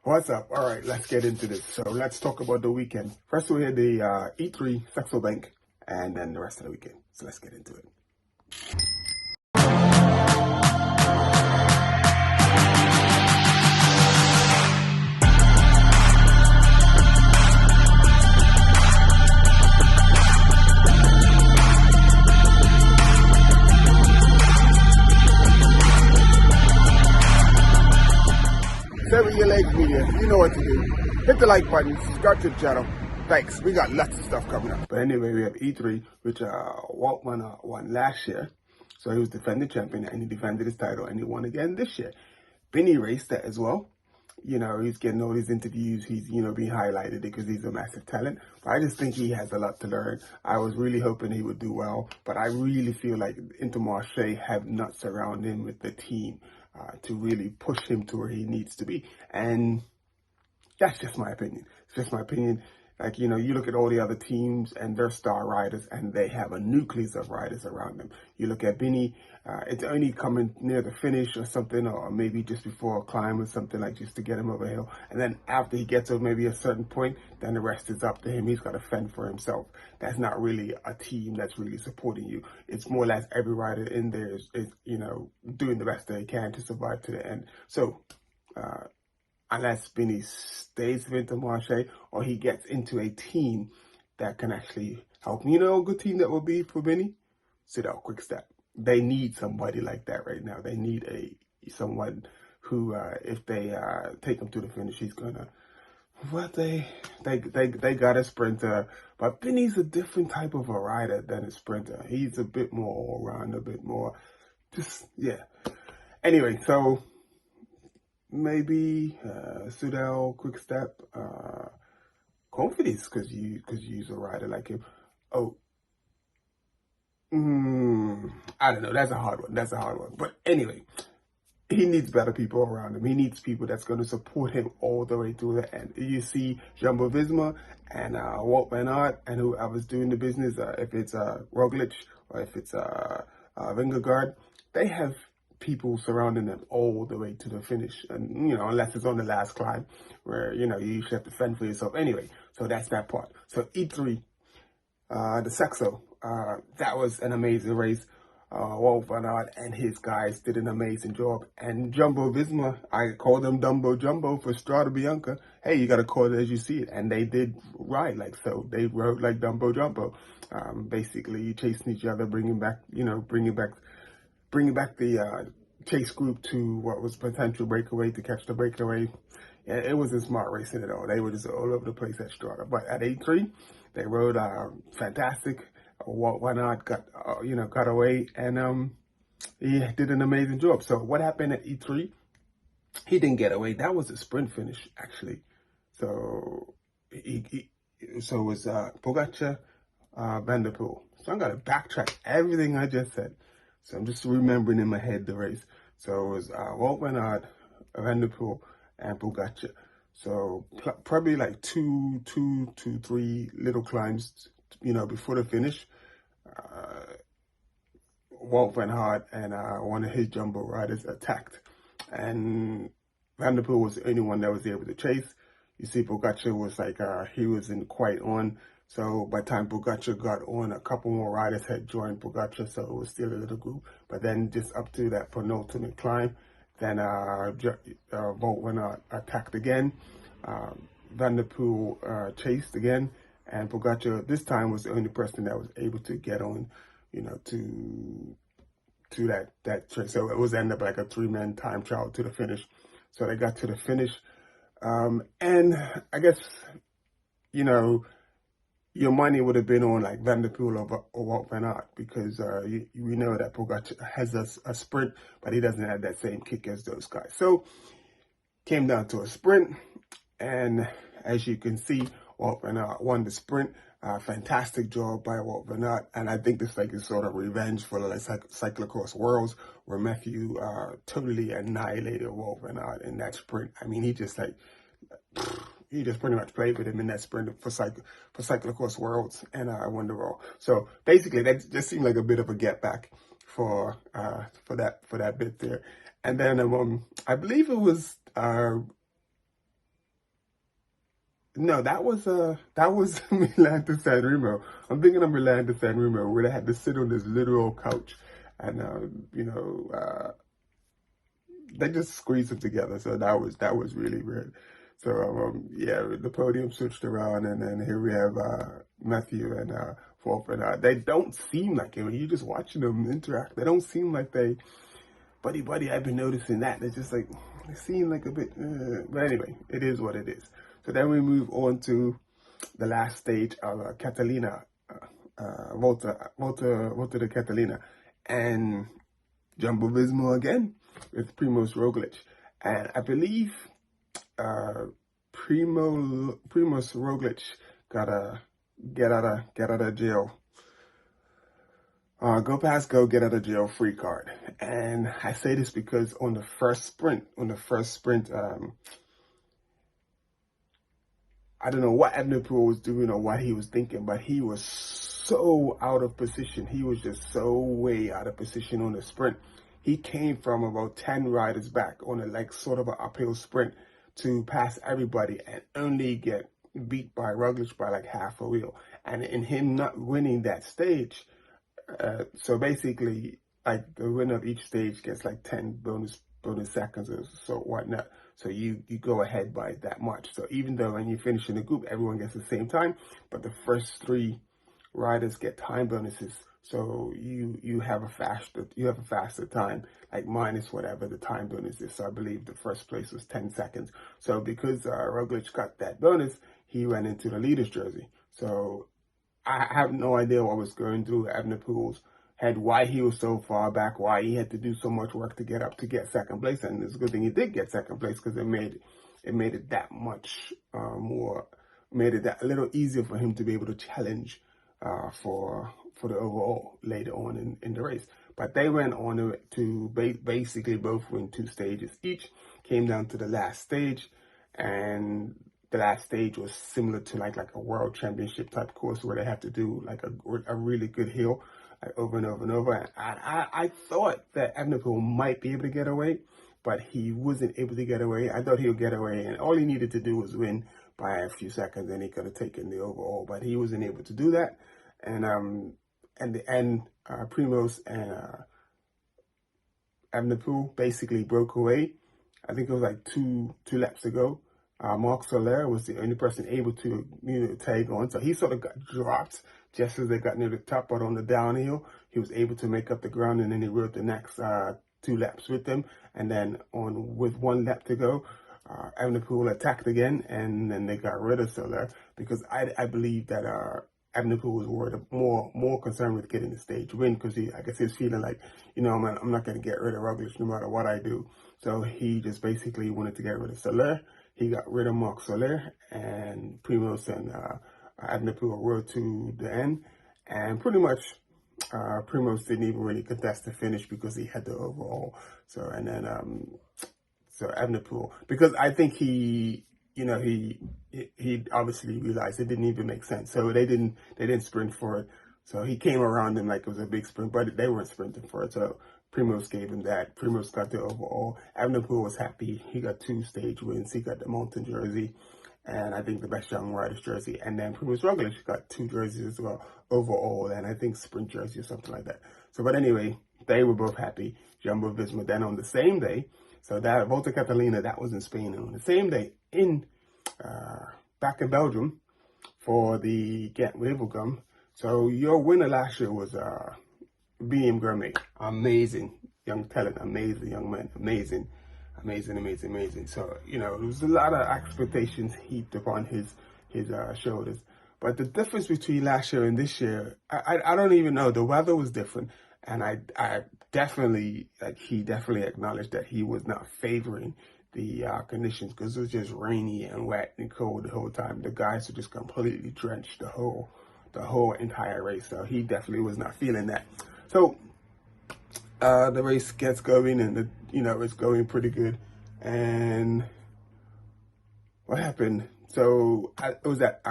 What's up? All right, let's get into this. So let's talk about the weekend. First, we had the E3 Saxo Bank, and then the rest of the weekend. So let's get into it. Sever your legs, media. You know what to do. Hit the like button, subscribe to the channel. Thanks. We got lots of stuff coming up. But anyway, we have E3, which Wout Van Aert won last year. So he was defending champion and he defended his title and he won again this year. Biniam raced that as well. You know, he's getting all these interviews. He's, being highlighted because he's a massive talent. But I just think he has a lot to learn. I was really hoping he would do well. But I really feel like Intermarché have not surrounded him with the team to really push him to where he needs to be. And that's just my opinion. It's just my opinion. Like, you look at all the other teams and their star riders and they have a nucleus of riders around them. You look at Bini, it's only coming near the finish or something, or maybe just before a climb or something, like just to get him over a hill. And then after he gets to maybe a certain point, then the rest is up to him. He's got to fend for himself. That's not really a team that's really supporting you. It's more or less every rider in there is doing the best they can to survive to the end. So, unless Bini stays with Intermarché or he gets into a team that can actually help him. You know a good team that will be for Bini? Citadel Quick Step. They need somebody like that right now. They need someone who, if they take him to the finish, he's gonna. Well, they got a sprinter, but Bini's a different type of a rider than a sprinter. He's a bit more all around, a bit more, yeah. Anyway, so. Maybe Citadel Quick Step, confidence because you use a rider like him. Oh, I don't know. That's a hard one. But anyway, he needs better people around him. He needs people that's going to support him all the way to the end. You see Jumbo Visma and Wout Van Aert and whoever's doing the business, if it's Roglic or if it's Vingegaard, they have people surrounding them all the way to the finish. And, unless it's on the last climb where, you usually have to fend for yourself. Anyway, so that's that part. So E3, the Saxo, that was an amazing race. Wout Van Aert and his guys did an amazing job. And Jumbo Visma, I call them Dumbo Jumbo for Strada Bianca. Hey, you got to call it as you see it. And they did ride like so. They rode like Dumbo Jumbo. Basically chasing each other, bringing back the chase group to what was potential breakaway to catch the breakaway. Yeah, it wasn't smart racing at all. They were just all over the place at Strada. But at A3, they rode fantastic. Wout Van Aert got away, and he did an amazing job. So what happened at E3? He didn't get away. That was a sprint finish, actually. So it was Pogacar, Evenapeol. So I'm gonna backtrack everything I just said. So I'm just remembering in my head the race. So it was Wout Van Aert, Evenapeol, and Pogacar. So probably like two, 3 little climbs, before the finish. Wout Van Aert and one of his jumbo riders attacked. And Evenapeol was the only one that was able to chase. You see, Pogacar was like, he wasn't quite on. So by the time Pogacar got on, a couple more riders had joined Pogacar, so it was still a little group. But then just up to that penultimate climb, then Wout Van Aert attacked again. Evenapeol chased again, and Pogacar this time was the only person that was able to get on, to that trace. So it was ended up like a 3-man time trial to the finish. So they got to the finish, and I guess your money would have been on like Evenapeol or Wout Van Aert because we know that Pogacar has a sprint, but he doesn't have that same kick as those guys. So came down to a sprint, and as you can see, Wout Van Aert won the sprint. Fantastic job by Wout Van Aert, and I think this is sort of revenge for the cyclocross worlds where Matthew totally annihilated Wout Van Aert in that sprint. I mean, he just pretty much played with him in that sprint for cyclocross worlds and won the World. So basically, that just seemed like a bit of a get back for that bit there. And then I believe it was No, that was Milan to San Remo. I'm thinking of Milan to San Remo, where they had to sit on this literal couch, and they just squeezed them together. So that was really weird. So yeah, the podium switched around, and then here we have Matthew and Wout Van Aert. They don't seem like it when you're just watching them interact. They don't seem like they buddy. I've been noticing that they just like they seem like a bit. But anyway, it is what it is. So then we move on to the last stage of Catalina, Volta de Catalina, and Jumbo Visma again with Primoz Roglic, and I believe Primoz Roglic got a get out of jail. Go pass go, get out of jail free card. And I say this because on the first sprint, I don't know what Evenapoel was doing or what he was thinking, but he was so out of position. He was just so way out of position on the sprint. He came from about 10 riders back on a like sort of an uphill sprint to pass everybody and only get beat by Roglic by like half a wheel. And in him not winning that stage, so basically like the winner of each stage gets like 10 bonus seconds or so whatnot. So you go ahead by that much. So even though when you finish in the group, everyone gets the same time, but the first 3 riders get time bonuses. So you have a faster time, like minus whatever the time bonus is. So I believe the first place was 10 seconds. So because Roglic got that bonus, he went into the leader's jersey. So I have no idea what was going through Evenapoel's head, why he was so far back, why he had to do so much work to get second place. And it's a good thing he did get second place because it made it that much made it that a little easier for him to be able to challenge for the overall later on in the race. But they went on to basically both win 2 stages each, came down to the last stage, and the last stage was similar to like a world championship type course where they have to do like a really good hill like over and over and over. And I thought that Evenapoel might be able to get away, but he wasn't able to get away. I thought he would get away, and all he needed to do was win by a few seconds, and he could have taken the overall, but he wasn't able to do that. And at the end, Primoz and Evenapoel basically broke away. I think it was like two laps to go. Marc Soler was the only person able to tag on, so he sort of got dropped just as they got near the top. But on the downhill, he was able to make up the ground, and then he rode the next 2 laps with them. And then with 1 lap to go, Evenapoel attacked again, and then they got rid of Soler because I believe that Evenapoel was more concerned with getting the stage win because I guess he was feeling like, man, I'm not going to get rid of Roglic no matter what I do. So he just basically wanted to get rid of Soler. He got rid of Marc Soler, and Primoz and Evenapoel rode to the end. And pretty much Primoz didn't even really contest the finish because he had the overall. So, and then so Evenapoel, because I think he obviously realized it didn't even make sense. So they didn't sprint for it. So he came around them like it was a big sprint, but they weren't sprinting for it. So Primoz gave him that. Primoz got the overall. Evenapoel was happy. He got 2 stage wins. He got the mountain jersey, and I think the best young rider's jersey. And then Primoz Roglic got 2 jerseys as well, overall, and I think sprint jersey or something like that. So, but anyway, they were both happy. Jumbo Visma. Then on the same day, so that Volta Catalunya, that was in Spain, and on the same day in back in Belgium for the Wevelgem. So your winner last year was Biniam Girmay. Amazing young talent, amazing young man, amazing. So there was a lot of expectations heaped upon his shoulders. But the difference between last year and this year, I don't even know. The weather was different, and I definitely he definitely acknowledged that he was not favoring the conditions because it was just rainy and wet and cold the whole time. The guys were just completely drenched the whole entire race. So he definitely was not feeling that. So the race gets going, and it's going pretty good. And what happened? So it was at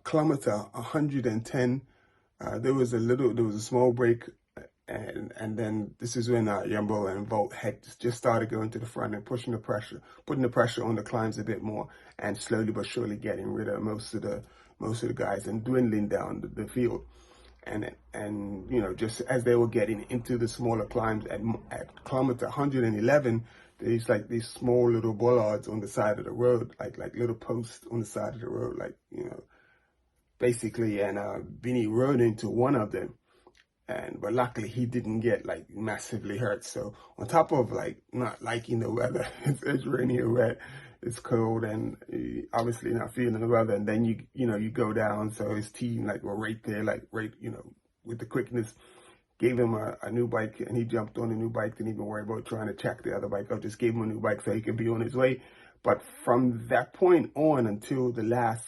kilometer 110. There was a small break And then this is when Jumbo and Volt had just started going to the front and putting the pressure on the climbs a bit more, and slowly but surely getting rid of most of the guys and dwindling down the field. And you know, just as they were getting into the smaller climbs at kilometer 111, there's like these small little bollards on the side of the road, like little posts on the side of the road, like, you know, basically. And Vinny rode into one of them, but luckily he didn't get like massively hurt. So on top of like not liking the weather, it's rainy and wet, it's cold, and obviously not feeling the weather, and then you go down. So his team like were right there, like right, you know, with the quickness, gave him a new bike, and he jumped on a new bike, didn't even worry about trying to check the other bike out, just gave him a new bike so he could be on his way. But from that point on until the last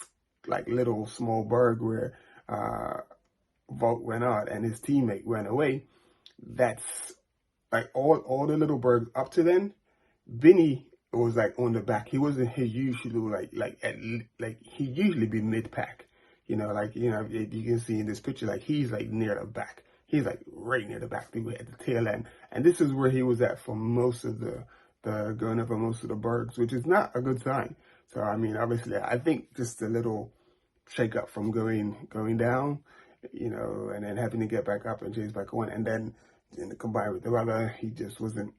like little small berg where Wout went out and his teammate went away, that's like all the little bergs up to then, Vinny was like on the back. He wasn't his usual like he usually be mid pack, you know, like, you know, you can see in this picture, like he's like near the back. He's like right near the back, at the tail end, and this is where he was at for most of the going over most of the bergs, which is not a good sign. So I mean, obviously, I think just a little shake up from going down, you know, and then having to get back up and chase back on, and then combined with the weather, he just wasn't,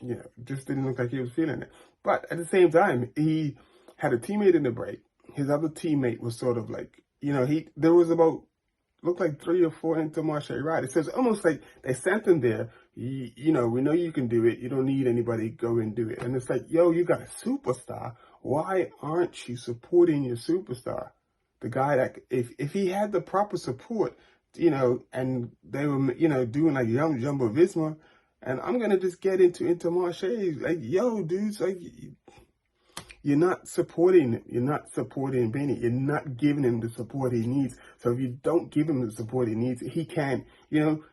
you know, just didn't look like he was feeling it. But at the same time, he had a teammate in the break. His other teammate was sort of like, you know, there was about, looked like 3 or 4 Intermarché riders. So it's almost like they sent him there. You know, we know you can do it. You don't need anybody to go and do it. And it's like, yo, you got a superstar. Why aren't you supporting your superstar? The guy that, if he had the proper support, you know, and they were, you know, doing like Jumbo Visma, and I'm going to just get into Intermarché, like, yo, dudes, like, you're not supporting him. You're not supporting Benny. You're not giving him the support he needs. So if you don't give him the support he needs, he can, you know,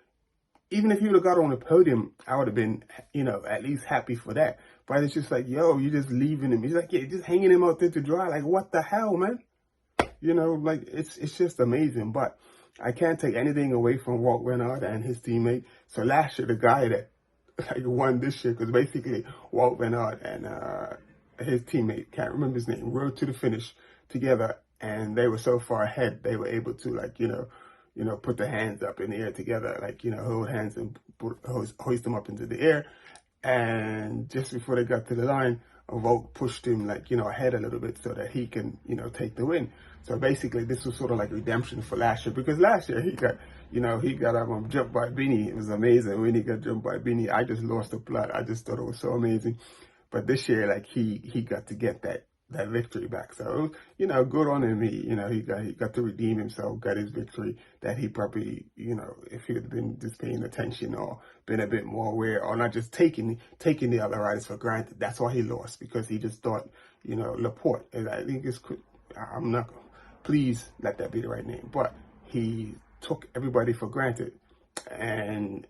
even if he would have got on the podium, I would have been, you know, at least happy for that. But it's just like, yo, you're just leaving him. He's like, yeah, just hanging him out there to dry. Like, what the hell, man? You know, like, it's just amazing. But I can't take anything away from Wout Van Aert and his teammate. So last year, the guy that like won this year, because basically Wout Van Aert and his teammate, can't remember his name, rode to the finish together, and they were so far ahead, they were able to, like, you know, put their hands up in the air together, like, you know, hold hands and hoist them up into the air. And just before they got to the line, Wout pushed him, like, you know, ahead a little bit so that he can, you know, take the win. So basically, this was sort of like redemption for last year, because last year he got jumped by Bini. It was amazing when he got jumped by Bini. I just lost the plot. I just thought it was so amazing. But this year, like, he got to get that victory back. So, you know, good on him. He got to redeem himself, got his victory that he probably, you know, if he had been just paying attention or been a bit more aware, or not just taking the other riders for granted. That's why he lost, because he just thought, you know, Laporte, and I think I'm not, please let that be the right name, but he took everybody for granted. And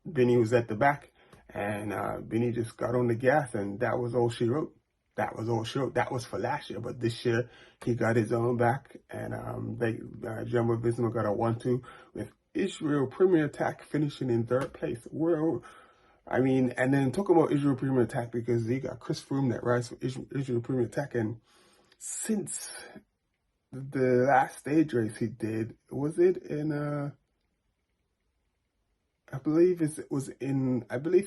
Benny was at the back, and Benny just got on the gas, and that was all she wrote. That was all she wrote. That was for last year, but this year he got his own back, and Jumbo Visma got a 1-2 with Israel Premier Attack finishing in 3rd place. I mean, and then talk about Israel Premier Attack, because he got Chris Froome that rides for Israel Premier Attack, and since the last stage race he did, was it in I believe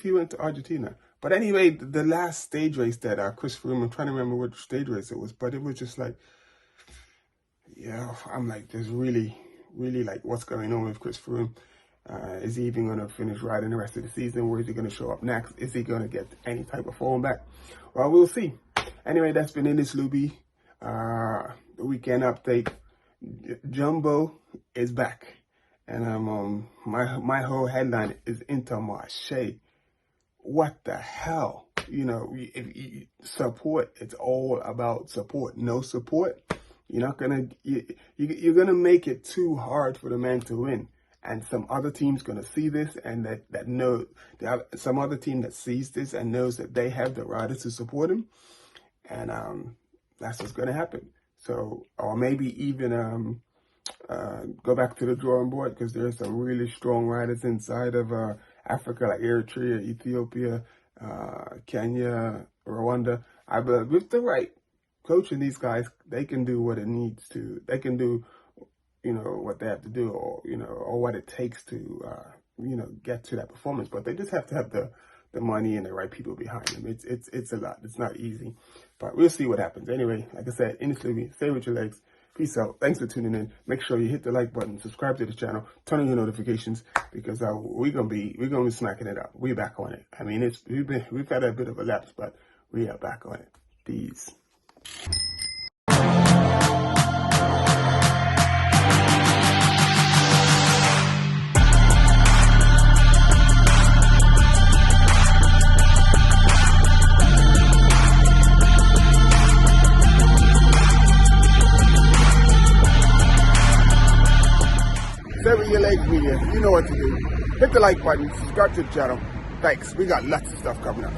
he went to Argentina. But anyway, the last stage race that Chris Froome, I'm trying to remember which stage race it was, but it was just like, yeah, I'm like, there's really, really, like, what's going on with Chris Froome? Is he even going to finish riding the rest of the season? Where is he going to show up next? Is he going to get any type of form back? Well, we'll see. Anyway, that's been Innis Luby. The weekend update. Jumbo is back. And my whole headline is Intermarché. What the hell? You know, support, it's all about support. No support, you're gonna make it too hard for the man to win. And some other team's gonna see this, and some other team that sees this and knows that they have the riders to support him, and that's what's gonna happen. So, or maybe even go back to the drawing board, because there's some really strong riders inside of Africa, like Eritrea, Ethiopia, Kenya, Rwanda. I believe with the right coaching, these guys, they can do what it needs to. They can do, what they have to do, or what it takes to, get to that performance. But they just have to have the money and the right people behind them. It's a lot. It's not easy, but we'll see what happens. Anyway, like I said, instantly, stay with your legs. Peace out. Thanks for tuning in. Make sure you hit the like button, subscribe to the channel, turn on your notifications, because we're gonna be smacking it up. We're back on it. I mean, we've had a bit of a lapse, but we are back on it. Peace. Stay with your legs, media. You know what to do. Hit the like button, subscribe to the channel. Thanks. We got lots of stuff coming up.